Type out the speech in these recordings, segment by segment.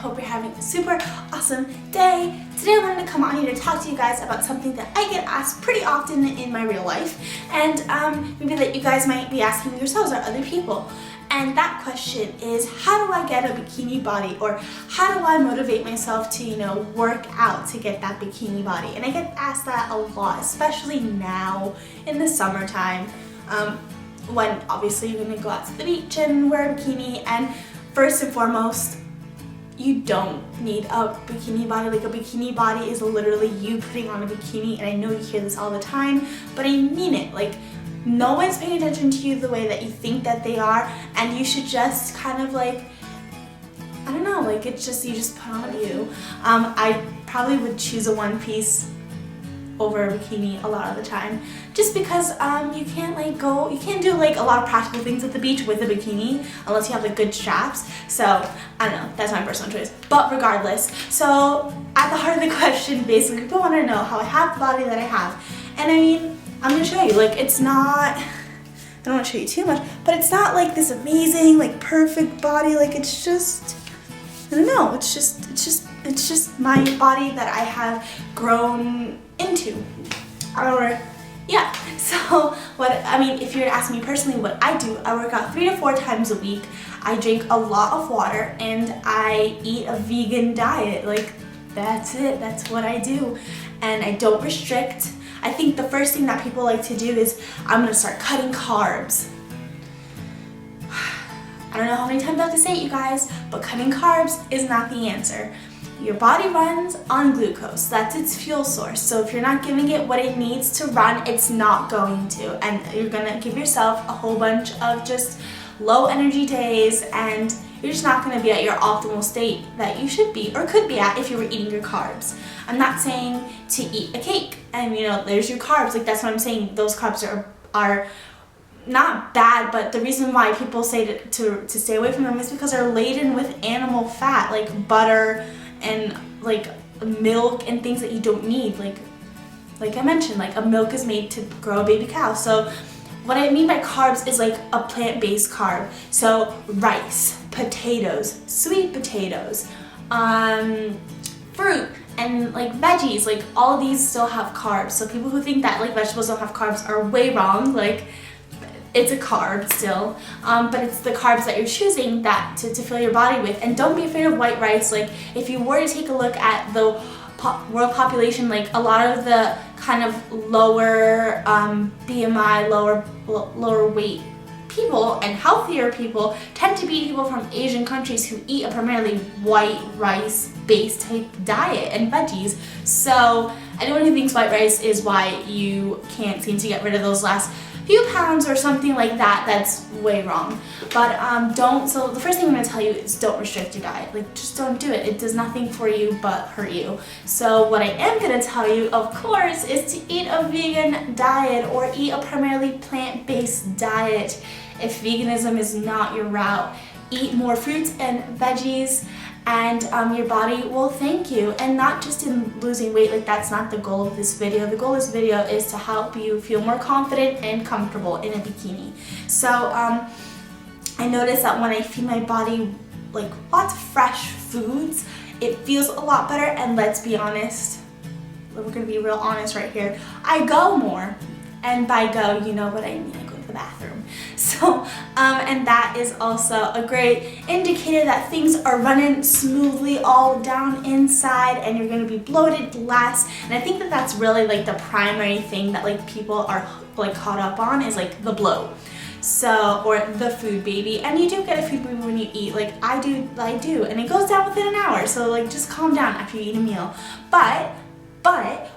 hope you're having a super awesome day. Today I wanted to come on here to talk to you guys about something that I get asked pretty often in my real life, and maybe that you guys might be asking yourselves or other people. And that question is, how do I get a bikini body, or how do I motivate myself to, work out to get that bikini body? And I get asked that a lot, especially now in the summertime, when obviously you're gonna go out to the beach and wear a bikini. And first and foremost, you don't need a bikini body. Like, a bikini body is literally you putting on a bikini, and I know you hear this all the time, but I mean it. Like, no one's paying attention to you the way that you think that they are, and you should just kind of like, I don't know, like, it's just, you just put on you. I probably would choose a one piece over a bikini a lot of the time, just because you can't do like a lot of practical things at the beach with a bikini unless you have like good straps. So I don't know, that's my personal choice. But regardless, so at the heart of the question, basically people want to know how I have the body that I have. And I mean, I'm gonna show you. Like, it's not, I don't want to show you too much, but it's not like this amazing, like, perfect body. Like, it's just, I don't know, it's just my body that I have grown into. Or yeah. So if you were to ask me personally what I do, I work out 3 to 4 times a week. I drink a lot of water, and I eat a vegan diet. Like, that's it. That's what I do. And I don't restrict. I think the first thing that people like to do is, I'm gonna start cutting carbs. I don't know how many times I have to say it, you guys, but cutting carbs is not the answer. Your body runs on glucose. That's its fuel source. So if you're not giving it what it needs to run, it's not going to. And you're gonna give yourself a whole bunch of just low energy days, and you're just not gonna be at your optimal state that you should be or could be at if you were eating your carbs. I'm not saying to eat a cake and there's your carbs. Like, that's what I'm saying. Those carbs are not bad, but the reason why people say to stay away from them is because they're laden with animal fat, like butter and like milk and things that you don't need. Like I mentioned, like, a milk is made to grow a baby cow. So what I mean by carbs is like a plant-based carb. So rice, potatoes, sweet potatoes, fruit, and like veggies, like all these still have carbs. So people who think that like vegetables don't have carbs are way wrong. Like, it's a carb still, but it's the carbs that you're choosing that to fill your body with. And don't be afraid of white rice. Like, if you were to take a look at the world population, like, a lot of the kind of lower BMI, lower weight people and healthier people tend to be people from Asian countries who eat a primarily white rice based type diet and veggies. So anyone who thinks white rice is why you can't seem to get rid of those last few pounds or something like that, that's way wrong. But so the first thing I'm going to tell you is, don't restrict your diet. Like, just don't do it. It does nothing for you but hurt you. So what I am going to tell you, of course, is to eat a vegan diet or eat a primarily plant-based diet. If veganism is not your route, eat more fruits and veggies, and your body will thank you. And not just in losing weight. Like, that's not the goal of this video. The goal of this video is to help you feel more confident and comfortable in a bikini. So I noticed that when I feed my body like lots of fresh foods, it feels a lot better. And let's be honest, we're gonna be real honest right here, I go more. And by go, you know what I mean, I go to the bathroom. So, and that is also a great indicator that things are running smoothly all down inside, and you're gonna be bloated less. And I think that that's really like the primary thing that like people are like caught up on, is like the bloat. So, or the food baby. And you do get a food baby when you eat. Like, I do, and it goes down within an hour. So like, just calm down after you eat a meal. But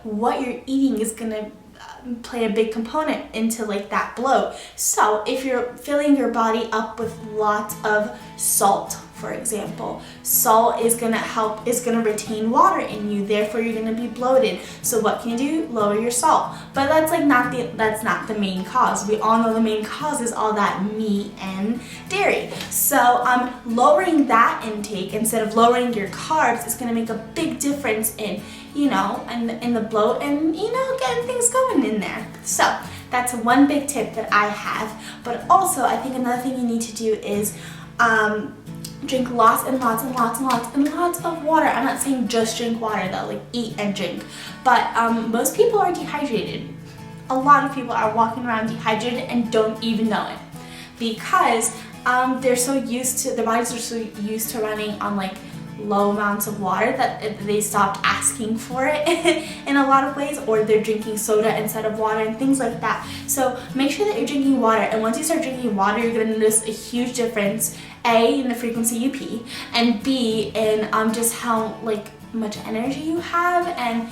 what you're eating is gonna play a big component into like that bloat. So if you're filling your body up with lots of salt, for example, salt is gonna retain water in you, therefore you're gonna be bloated. So what can you do? Lower your salt. But that's like that's not the main cause. We all know the main cause is all that meat and dairy. So lowering that intake instead of lowering your carbs is gonna make a big difference in in the bloat and getting things going in there. So that's one big tip that I have. But also, I think another thing you need to do is drink lots and lots and lots and lots and lots of water. I'm not saying just drink water though, like eat and drink, but most people are dehydrated. A lot of people are walking around dehydrated and don't even know it because they're so used to, their bodies are so used to running on like low amounts of water that they stopped asking for it in a lot of ways, or they're drinking soda instead of water and things like that. So make sure that you're drinking water, and once you start drinking water, you're going to notice a huge difference, A, in the frequency you pee, and B, in just how like much energy you have. And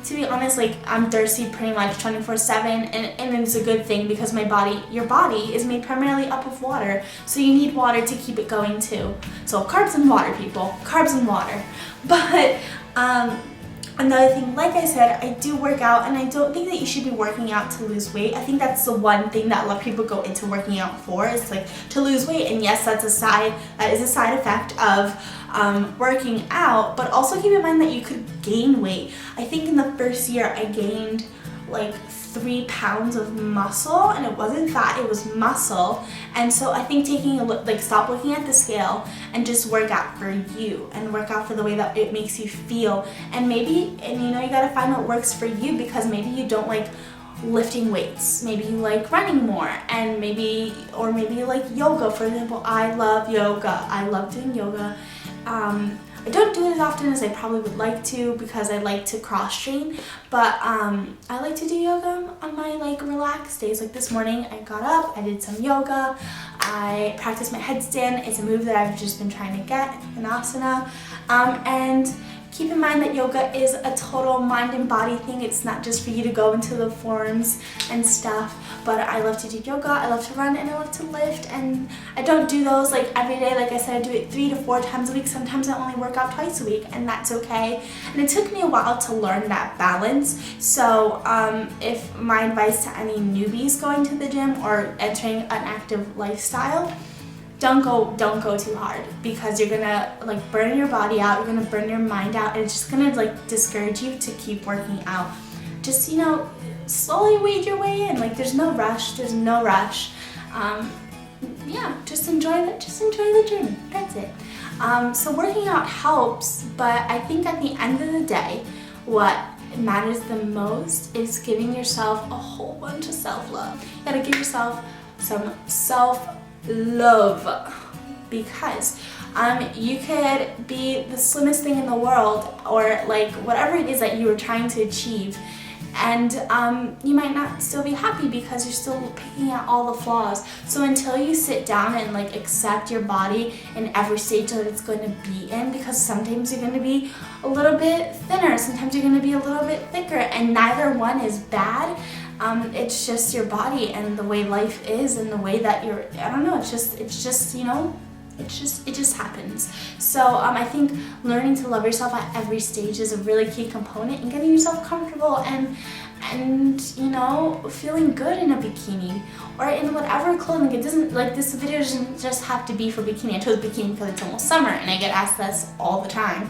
to be honest, like I'm thirsty pretty much 24/7, and it's a good thing because your body is made primarily up of water, so you need water to keep it going too. So carbs and water, people, carbs and water. But another thing, like I said, I do work out, and I don't think that you should be working out to lose weight. I think that's the one thing that a lot of people go into working out for, is like to lose weight. And yes, that is a side effect of working out, but also keep in mind that you could gain weight. I think in the first year I gained like 3 pounds of muscle, and it wasn't fat, it was muscle. And so I think taking a look, like stop looking at the scale and just work out for you, and work out for the way that it makes you feel. And you gotta find what works for you, because maybe you don't like lifting weights, maybe you like running more, and maybe you like yoga. For example, I love yoga, I love doing yoga. I don't do it as often as I probably would like to, because I like to cross train, but I like to do yoga on my like relaxed days. Like this morning I got up, I did some yoga, I practiced my headstand. It's a move that I've just been trying to get, an asana, and keep in mind that yoga is a total mind and body thing. It's not just for you to go into the forms and stuff, but I love to do yoga, I love to run, and I love to lift. And I don't do those like every day. Like I said, I do it 3 to 4 times a week. Sometimes I only work out twice a week, and that's okay. And it took me a while to learn that balance. So if my advice to any newbies going to the gym or entering an active lifestyle, don't go too hard, because you're gonna like burn your body out, you're gonna burn your mind out, and it's just gonna like discourage you to keep working out. Just slowly weed your way in. Like there's no rush. Yeah, just enjoy the journey. That's it. So working out helps, but I think at the end of the day, what matters the most is giving yourself a whole bunch of self-love. You gotta give yourself some self-love, because you could be the slimmest thing in the world, or like whatever it is that you were trying to achieve, and you might not still be happy because you're still picking out all the flaws. So until you sit down and like accept your body in every stage that it's going to be in, because sometimes you're going to be a little bit thinner, sometimes you're going to be a little bit thicker, and neither one is bad. It's just your body and the way life is, and the way that I don't know, it just happens. So I think learning to love yourself at every stage is a really key component in getting yourself comfortable and feeling good in a bikini or in whatever clothing. It doesn't, like, this video doesn't just have to be for bikini. I chose bikini because it's almost summer, and I get asked this all the time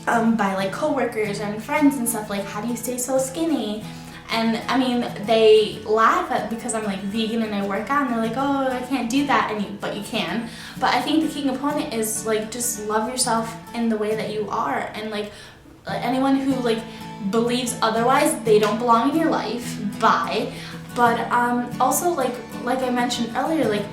by like coworkers and friends and stuff, like, how do you stay so skinny? And I mean, they laugh at because I'm like vegan and I work out, and they're like, oh, I can't do that, but you can. But I think the key component is like just love yourself in the way that you are, and like anyone who like believes otherwise, they don't belong in your life. Bye. But also like I mentioned earlier, like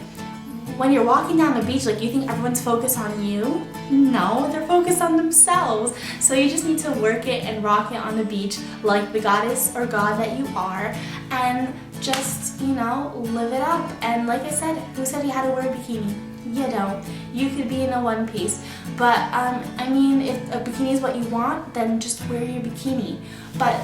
when you're walking down the beach, like, you think everyone's focused on you? No, they're focused on themselves. So you just need to work it and rock it on the beach like the goddess or god that you are, and just, live it up. And like I said, who said you had to wear a bikini? You don't. You could be in a one piece. But I mean, if a bikini is what you want, then just wear your bikini. But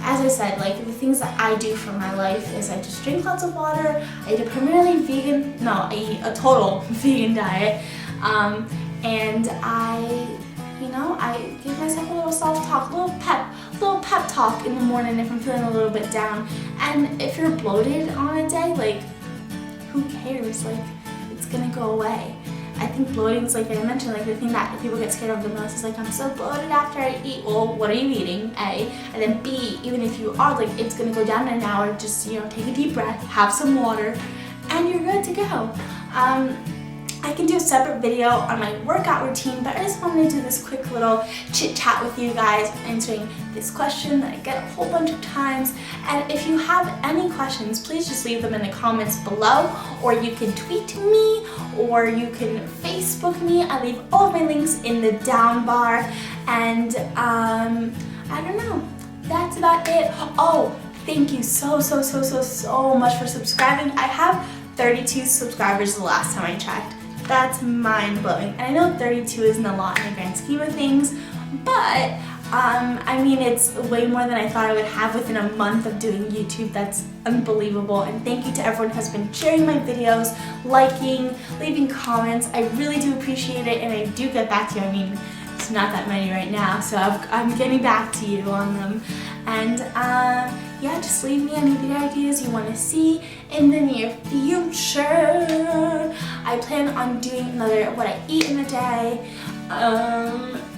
as I said, like, the things that I do for my life is I just drink lots of water. I eat I eat a total vegan diet. And I give myself a little self-talk, a little pep talk in the morning if I'm feeling a little bit down. And if you're bloated on a day, like, who cares? Like, it's gonna go away. I think bloating is, like I mentioned, like the thing that people get scared of the most is like, I'm so bloated after I eat. Well, what are you eating? A. And then B, even if you are, like, it's gonna go down in an hour. Just, take a deep breath, have some water, and you're good to go. I can do a separate video on my workout routine, but I just wanted to do this quick little chit chat with you guys, answering this question that I get a whole bunch of times. And if you have any questions, please just leave them in the comments below, or you can tweet me, or you can Facebook me. I leave all of my links in the down bar. And I don't know, that's about it. Oh, thank you so much for subscribing. I have 32 subscribers the last time I checked. That's mind-blowing. And I know 32 isn't a lot in the grand scheme of things, but I mean, it's way more than I thought I would have within a month of doing YouTube. That's unbelievable. And thank you to everyone who has been sharing my videos, liking, leaving comments. I really do appreciate it, and I do get back to you. I mean, it's not that many right now, so I'm getting back to you on them. And yeah, just leave me any video ideas you want to see in the near future. I plan on doing another what I eat in a day.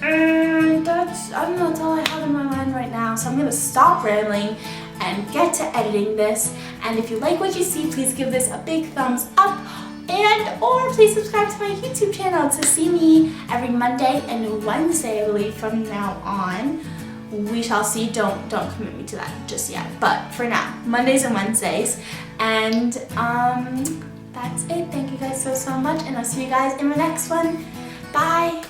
And that's all I have in my mind right now. So I'm gonna stop rambling and get to editing this. And if you like what you see, please give this a big thumbs up. Or please subscribe to my YouTube channel to see me every Monday and Wednesday, I believe, from now on. We shall see. Don't commit me to that just yet. But for now, Mondays and Wednesdays. And that's it. Thank you guys so much, and I'll see you guys in the next one. Bye.